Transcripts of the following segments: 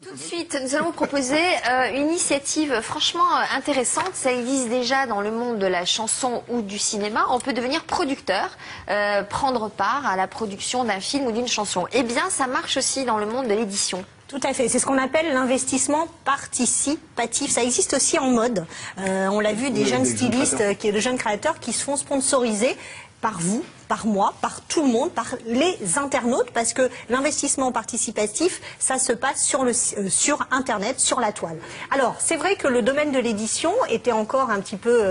Tout de suite, nous allons vous proposer une initiative franchement intéressante. Ça existe déjà dans le monde de la chanson ou du cinéma. On peut devenir producteur, prendre part à la production d'un film ou d'une chanson. Eh bien, ça marche aussi dans le monde de l'édition. Tout à fait, c'est ce qu'on appelle l'investissement participatif. Ça existe aussi en mode. On l'a vu, des jeunes stylistes, de jeunes créateurs qui se font sponsoriser par vous, par moi, par tout le monde, par les internautes, parce que l'investissement participatif, ça se passe sur Internet, sur la toile. Alors, c'est vrai que le domaine de l'édition était encore un petit peu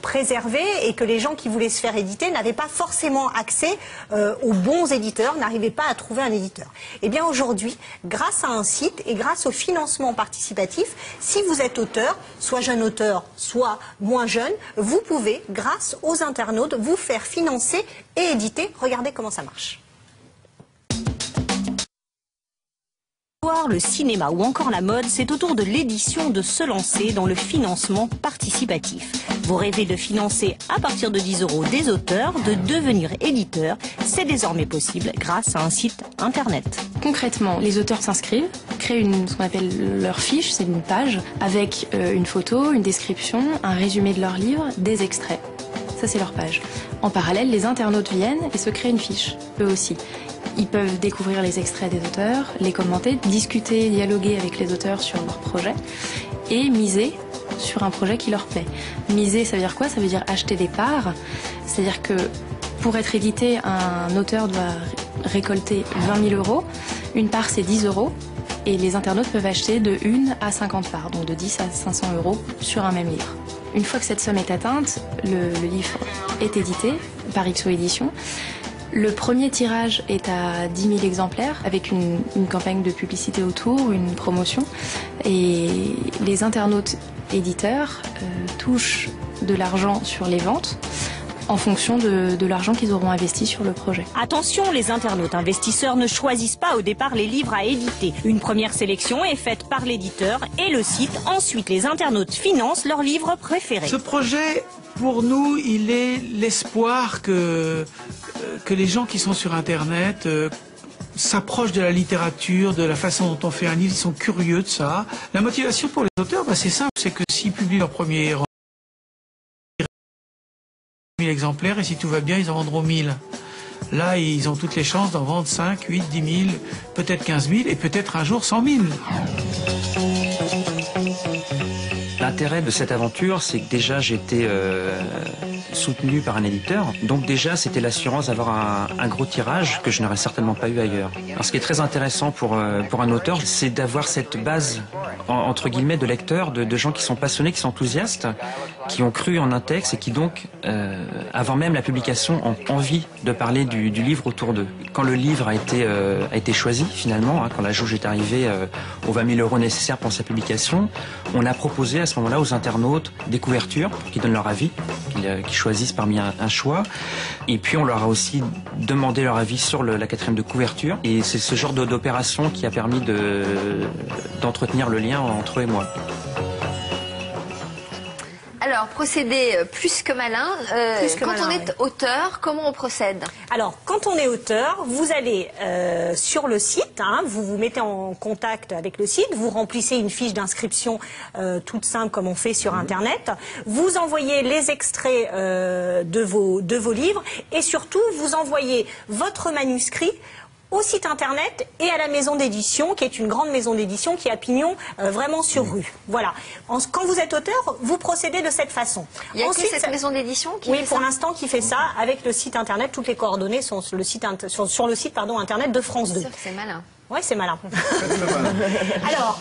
préservé et que les gens qui voulaient se faire éditer n'avaient pas forcément accès aux bons éditeurs, n'arrivaient pas à trouver un éditeur. Eh bien, aujourd'hui, grâce à un site et grâce au financement participatif, si vous êtes auteur, soit jeune auteur, soit moins jeune, vous pouvez, grâce aux internautes, vous faire financer et éditer. Regardez comment ça marche. Le cinéma ou encore la mode, c'est au tour de l'édition de se lancer dans le financement participatif. Vous rêvez de financer à partir de 10 € des auteurs, de devenir éditeur. C'est désormais possible grâce à un site internet. Concrètement, les auteurs s'inscrivent, créent ce qu'on appelle leur fiche, c'est une page, avec une photo, une description, un résumé de leur livre, des extraits. Ça, c'est leur page. En parallèle, les internautes viennent et se créent une fiche, eux aussi. Ils peuvent découvrir les extraits des auteurs, les commenter, discuter, dialoguer avec les auteurs sur leur projet et miser sur un projet qui leur plaît. Miser, ça veut dire quoi? Ça veut dire acheter des parts. C'est-à-dire que pour être édité, un auteur doit récolter 20 000 €. Une part, c'est 10 €. Et les internautes peuvent acheter de 1 à 50 parts, donc de 10 à 500 € sur un même livre. Une fois que cette somme est atteinte, le livre est édité par XO Édition. Le premier tirage est à 10 000 exemplaires avec une campagne de publicité autour, une promotion. Et les internautes éditeurs touchent de l'argent sur les ventes en fonction de l'argent qu'ils auront investi sur le projet. Attention, les internautes investisseurs ne choisissent pas au départ les livres à éditer. Une première sélection est faite par l'éditeur et le site. Ensuite, les internautes financent leurs livres préférés. Ce projet, pour nous, il est l'espoir que les gens qui sont sur Internet s'approchent de la littérature, de la façon dont on fait un livre, ils sont curieux de ça. La motivation pour les auteurs, c'est simple, c'est que s'ils publient leur premier roman, 1000 exemplaires, et si tout va bien, ils en vendront 1000. Là, ils ont toutes les chances d'en vendre 5, 8, 10 000, peut-être 15 000 et peut-être un jour 100 000. L'intérêt de cette aventure, c'est que déjà j'étais soutenu par un éditeur. Donc déjà, c'était l'assurance d'avoir un gros tirage que je n'aurais certainement pas eu ailleurs. Alors, ce qui est très intéressant pour un auteur, c'est d'avoir cette base, entre guillemets, de lecteurs, de gens qui sont passionnés, qui sont enthousiastes, qui ont cru en un texte et qui donc, avant même la publication, ont envie de parler du livre autour d'eux. Quand le livre a été choisi, finalement, quand la jauge est arrivée aux 20 000 € nécessaires pour sa publication, on a proposé à ce moment-là aux internautes des couvertures qui donnent leur avis, qui choisissent parmi un choix. Et puis on leur a aussi demandé leur avis sur la 4e de couverture. Et c'est ce genre d'opération qui a permis d'entretenir le lien entre eux et moi. Alors, procédé plus que malin. Quand on est auteur, comment on procède? Alors, quand on est auteur, vous allez sur le site, vous vous mettez en contact avec le site, vous remplissez une fiche d'inscription toute simple comme on fait sur Internet, vous envoyez les extraits de vos livres et surtout, vous envoyez votre manuscrit au site internet et à la maison d'édition, qui est une grande maison d'édition qui a pignon vraiment sur rue. Voilà. Quand vous êtes auteur, vous procédez de cette façon. Il y a ensuite cette maison d'édition qui fait ça? Oui, pour l'instant, qui fait ça avec le site internet. Toutes les coordonnées sont sur le site, internet de France 2. C'est malin. Oui, c'est malin. Alors,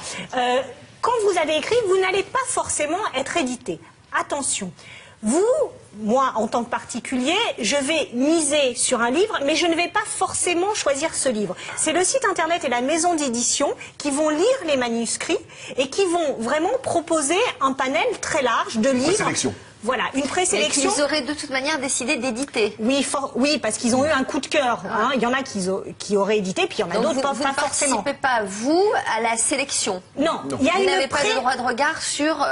quand vous avez écrit, vous n'allez pas forcément être édité. Attention. Vous, moi, en tant que particulier, je vais miser sur un livre, mais je ne vais pas forcément choisir ce livre. C'est le site internet et la maison d'édition qui vont lire les manuscrits et qui vont vraiment proposer un panel très large de livres Voilà, une présélection. Et qu'ils auraient de toute manière décidé d'éditer. Oui, oui, parce qu'ils ont eu un coup de cœur. Hein. Il y en a qui auraient édité, puis il y en a d'autres pas forcément. Vous ne participez pas, vous, à la sélection? Non. Vous n'avez pas de droit de regard sur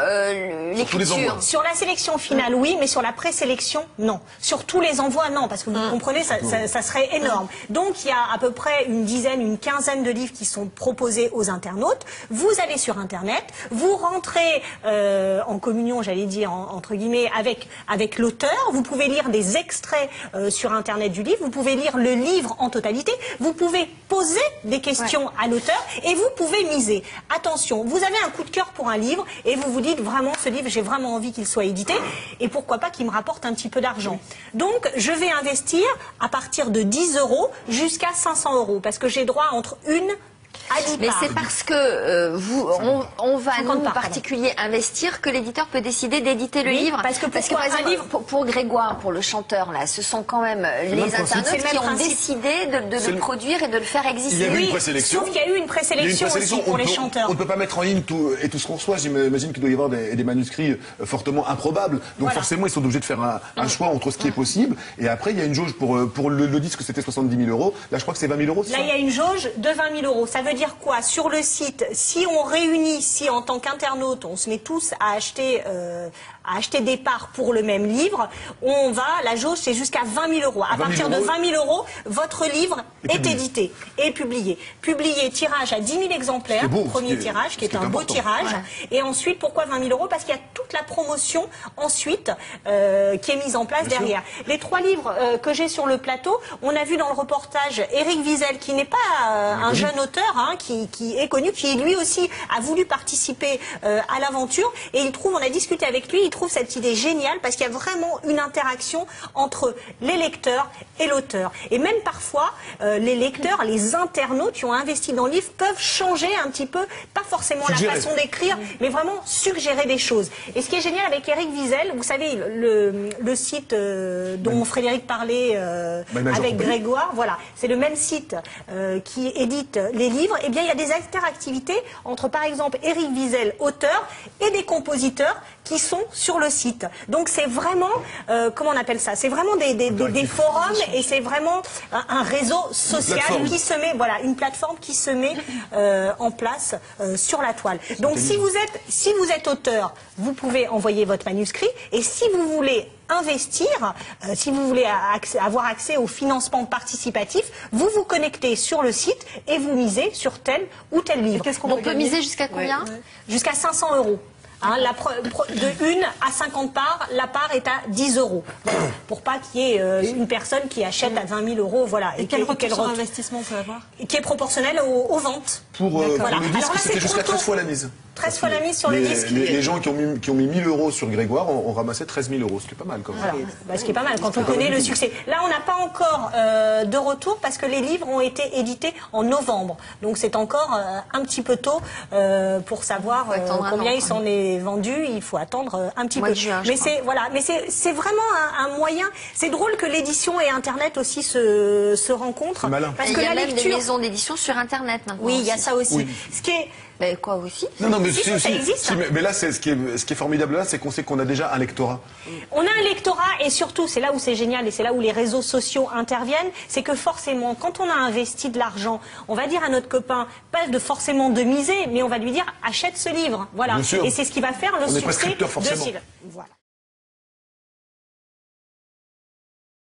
l'écriture? Sur la sélection finale, oui, mais sur la présélection, non. Sur tous les envois, non, parce que vous comprenez, ça serait énorme. Donc, il y a à peu près une quinzaine de livres qui sont proposés aux internautes. Vous allez sur Internet, vous rentrez en communion, j'allais dire, entre guillemets, avec l'auteur. Vous pouvez lire des extraits sur Internet du livre. Vous pouvez lire le livre en totalité. Vous pouvez poser des questions à l'auteur et vous pouvez miser. Attention, vous avez un coup de cœur pour un livre et vous vous dites vraiment, ce livre, j'ai vraiment envie qu'il soit édité et pourquoi pas qu'il me rapporte un petit peu d'argent. Donc, je vais investir à partir de 10 € jusqu'à 500 € parce que j'ai droit entre une Mais c'est parce que on va, nous, particuliers, investir que l'éditeur peut décider d'éditer le livre. Parce que par exemple, pour Grégoire, pour le chanteur, là, ce sont quand même les internautes qui ont décidé de le produire et de le faire exister. Il y a eu une présélection. Sauf qu'il y a eu une présélection aussi pour les chanteurs. On ne peut pas mettre en ligne tout ce qu'on reçoit. J'imagine qu'il doit y avoir des manuscrits fortement improbables. Donc forcément, ils sont obligés de faire un choix entre ce qui est possible. Et après, il y a une jauge pour le disque, c'était 70 000 €. Là, je crois que c'est 20 000 €. Là, il y a une jauge de 20 000 €. Ça veut dire quoi? Sur le site, si on réunit, si en tant qu'internaute, on se met tous à acheter des parts pour le même livre, la jauge c'est jusqu'à 20 000 €. À partir de 20 000 € votre livre est édité et publié. Publié, tirage à 10 000 exemplaires, premier tirage, qui est un beau tirage. Et ensuite, pourquoi 20 000 €? Parce qu'il y a toute la promotion ensuite qui est mise en place derrière. Les 3 livres que j'ai sur le plateau, on a vu dans le reportage Éric Wiesel, qui n'est pas un jeune auteur, hein, qui est connu, qui lui aussi a voulu participer à l'aventure. Et on a discuté avec lui, il trouve cette idée géniale parce qu'il y a vraiment une interaction entre les lecteurs et l'auteur. Et même parfois, les lecteurs, les internautes qui ont investi dans le livre peuvent changer un petit peu, pas forcément la façon d'écrire, mais vraiment suggérer des choses. Et ce qui est génial avec Éric Wiesel, vous savez, le site dont Frédéric parlait avec Grégoire, voilà, c'est le même site qui édite les livres. Et bien, il y a des interactivités entre, par exemple, Éric Wiesel, auteur, et des compositeurs qui sont sur le site. Donc c'est vraiment, comment on appelle ça? C'est vraiment des forums et c'est vraiment un réseau social qui se met, voilà, une plateforme qui se met en place sur la toile. Donc si vous êtes auteur, vous pouvez envoyer votre manuscrit et si vous voulez investir, si vous voulez avoir accès au financement participatif, vous vous connectez sur le site et vous misez sur tel ou tel livre. On peut miser jusqu'à combien? Jusqu'à 500 €. Hein, de 1 à 50 parts, la part est à 10 €. Voilà, pour pas qu'il y ait une personne qui achète à 20 000 €. Voilà. Et quel retour sur investissement on peut avoir? Qui est proportionnel aux ventes. Pour le disque, c'était jusqu'à 13 fois la mise. 13 fois la mise sur le disque. Les gens qui ont mis 1 000 € sur Grégoire ont ramassé 13 000 €, ce qui est pas mal quand même. Voilà. Bah, ce qui est pas mal quand on connaît le succès. Là, on n'a pas encore de retour parce que les livres ont été édités en novembre. Donc c'est encore un petit peu tôt pour savoir combien il s'en est vendu. Il faut attendre un petit peu. Mais c'est vraiment un moyen. C'est drôle que l'édition et Internet aussi se rencontrent. Parce que il y a même des maisons d'édition sur Internet maintenant. Oui, il y a ça aussi. Oui. Ce qui est mais quoi aussi? Non, mais ça existe. Mais là, ce qui est formidable là, c'est qu'on sait qu'on a déjà un lectorat. On a un lectorat et surtout, c'est là où c'est génial et c'est là où les réseaux sociaux interviennent, c'est que forcément, quand on a investi de l'argent, on va dire à notre copain, pas forcément de miser, mais on va lui dire achète ce livre. Voilà. Et c'est ce qui va faire le succès de ce livre. Voilà.